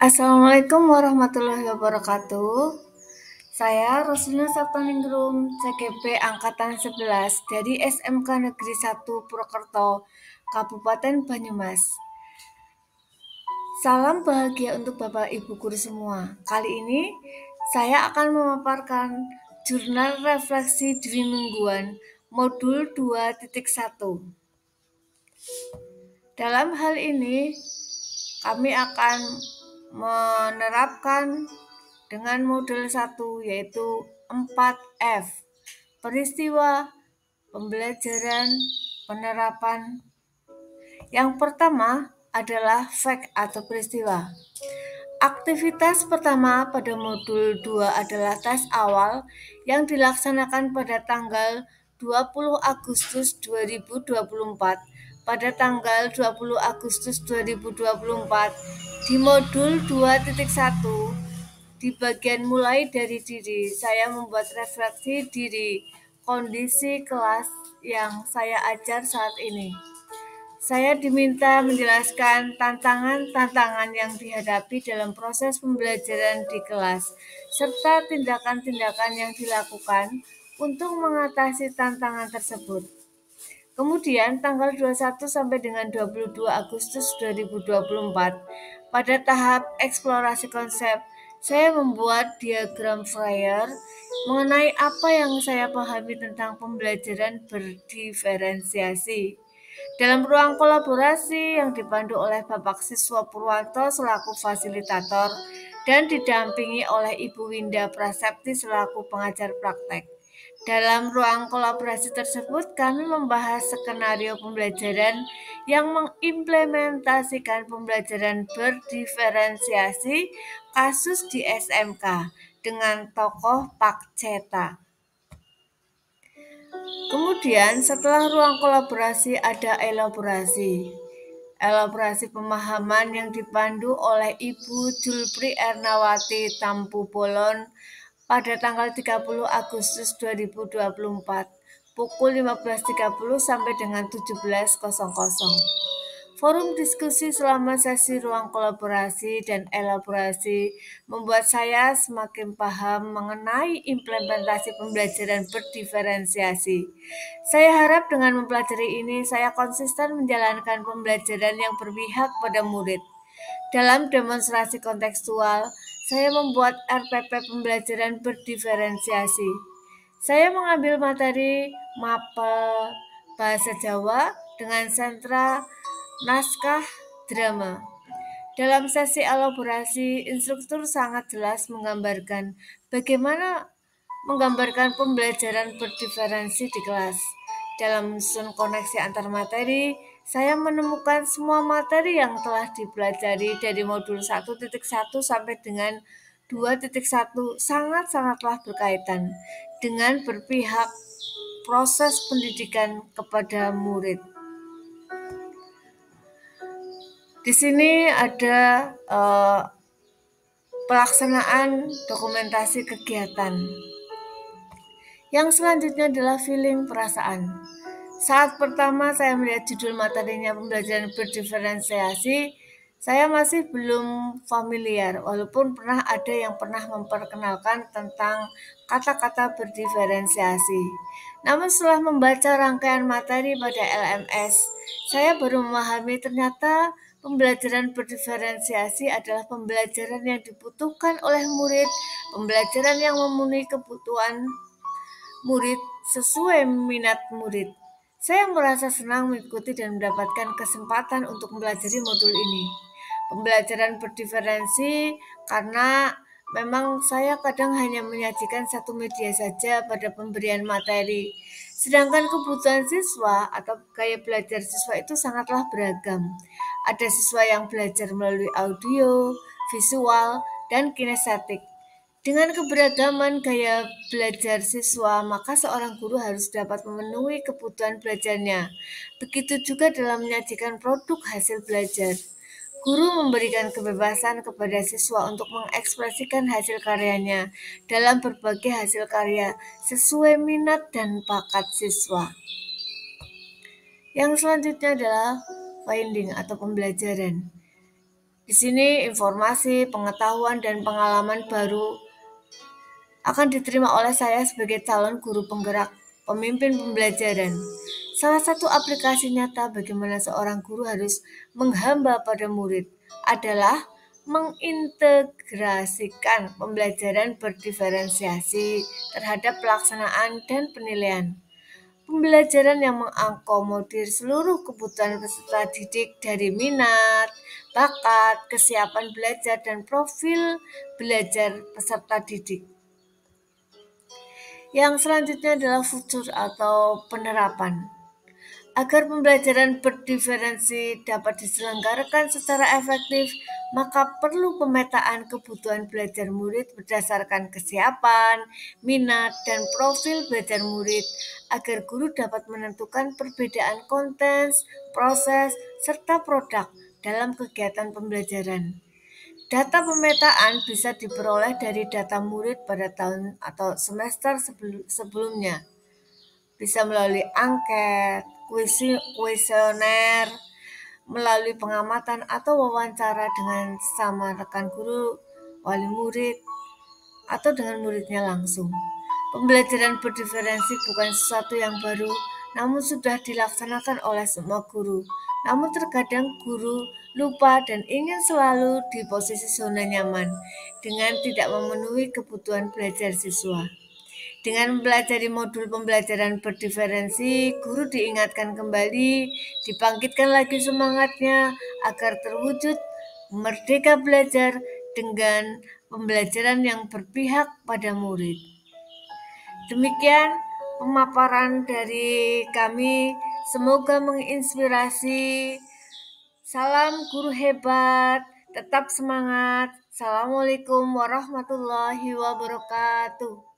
Assalamualaikum warahmatullahi wabarakatuh. Saya Roslina Saptaningrum, CGP Angkatan 11 dari SMK Negeri 1 Purwokerto, Kabupaten Banyumas. Salam bahagia untuk Bapak Ibu guru semua. Kali ini saya akan memaparkan jurnal refleksi diri mingguan modul 2.1. Dalam hal ini kami akan menerapkan dengan modul 1 yaitu 4F. Peristiwa, pembelajaran, penerapan. Yang pertama adalah fact atau peristiwa. Aktivitas pertama pada modul 2 adalah tes awal yang dilaksanakan pada tanggal 20 Agustus 2024. Pada tanggal 20 Agustus 2024 di modul 2.1 di bagian mulai dari diri, saya membuat refleksi diri kondisi kelas yang saya ajar saat ini. Saya diminta menjelaskan tantangan-tantangan yang dihadapi dalam proses pembelajaran di kelas, serta tindakan-tindakan yang dilakukan untuk mengatasi tantangan tersebut. Kemudian tanggal 21 sampai dengan 22 Agustus 2024, pada tahap eksplorasi konsep, saya membuat diagram flyer mengenai apa yang saya pahami tentang pembelajaran berdiferensiasi. Dalam ruang kolaborasi yang dipandu oleh Bapak Siswa Purwanto selaku fasilitator dan didampingi oleh Ibu Winda Prasepti selaku pengajar praktek. Dalam ruang kolaborasi tersebut, kami membahas skenario pembelajaran yang mengimplementasikan pembelajaran berdiferensiasi kasus di SMK dengan tokoh Pak Ceta. Kemudian setelah ruang kolaborasi ada elaborasi. Elaborasi pemahaman yang dipandu oleh Ibu Julpri Ernawati Tampu Bolon pada tanggal 30 Agustus 2024 pukul 15.30 sampai dengan 17.00. Forum diskusi selama sesi ruang kolaborasi dan elaborasi membuat saya semakin paham mengenai implementasi pembelajaran berdiferensiasi. Saya harap dengan mempelajari ini, saya konsisten menjalankan pembelajaran yang berpihak pada murid. Dalam demonstrasi kontekstual, saya membuat RPP pembelajaran berdiferensiasi. Saya mengambil materi mapel bahasa Jawa dengan sentra naskah drama. Dalam sesi elaborasi, instruktur sangat jelas menggambarkan bagaimana menggambarkan pembelajaran berdiferensi di kelas. Dalam menyusun koneksi antar materi, saya menemukan semua materi yang telah dipelajari dari modul 1.1 sampai dengan 2.1 sangat-sangatlah berkaitan dengan berpihak proses pendidikan kepada murid. Di sini ada pelaksanaan dokumentasi kegiatan. Yang selanjutnya adalah feeling perasaan. Saat pertama saya melihat judul materinya pembelajaran berdiferensiasi, saya masih belum familiar, walaupun pernah ada yang pernah memperkenalkan tentang kata-kata berdiferensiasi. Namun setelah membaca rangkaian materi pada LMS, saya baru memahami ternyata pembelajaran berdiferensiasi adalah pembelajaran yang dibutuhkan oleh murid, pembelajaran yang memenuhi kebutuhan murid sesuai minat murid. Saya merasa senang mengikuti dan mendapatkan kesempatan untuk mempelajari modul ini. Pembelajaran berdiferensi karena memang saya kadang hanya menyajikan satu media saja pada pemberian materi. Sedangkan kebutuhan siswa atau gaya belajar siswa itu sangatlah beragam. Ada siswa yang belajar melalui audio, visual, dan kinestetik. Dengan keberagaman gaya belajar siswa, maka seorang guru harus dapat memenuhi kebutuhan belajarnya. Begitu juga dalam menyajikan produk hasil belajar. Guru memberikan kebebasan kepada siswa untuk mengekspresikan hasil karyanya dalam berbagai hasil karya sesuai minat dan bakat siswa. Yang selanjutnya adalah finding atau pembelajaran. Di sini informasi, pengetahuan, dan pengalaman baru akan diterima oleh saya sebagai calon guru penggerak, pemimpin pembelajaran. Salah satu aplikasi nyata bagaimana seorang guru harus menghamba pada murid adalah mengintegrasikan pembelajaran berdiferensiasi terhadap pelaksanaan dan penilaian. Pembelajaran yang mengakomodir seluruh kebutuhan peserta didik dari minat, bakat, kesiapan belajar, dan profil belajar peserta didik. Yang selanjutnya adalah futur atau penerapan. Agar pembelajaran berdiferensi dapat diselenggarakan secara efektif, maka perlu pemetaan kebutuhan belajar murid berdasarkan kesiapan, minat, dan profil belajar murid agar guru dapat menentukan perbedaan konten, proses, serta produk dalam kegiatan pembelajaran. Data pemetaan bisa diperoleh dari data murid pada tahun atau semester sebelumnya, bisa melalui angket, kuesioner, melalui pengamatan atau wawancara dengan sama rekan guru, wali murid, atau dengan muridnya langsung. Pembelajaran berdiferensi bukan sesuatu yang baru, namun sudah dilaksanakan oleh semua guru. Namun terkadang guru lupa dan ingin selalu di posisi zona nyaman dengan tidak memenuhi kebutuhan belajar siswa. Dengan mempelajari modul pembelajaran berdiferensi, guru diingatkan kembali, dibangkitkan lagi semangatnya agar terwujud merdeka belajar dengan pembelajaran yang berpihak pada murid. Demikian pemaparan dari kami, semoga menginspirasi. Salam guru hebat, tetap semangat. Assalamualaikum warahmatullahi wabarakatuh.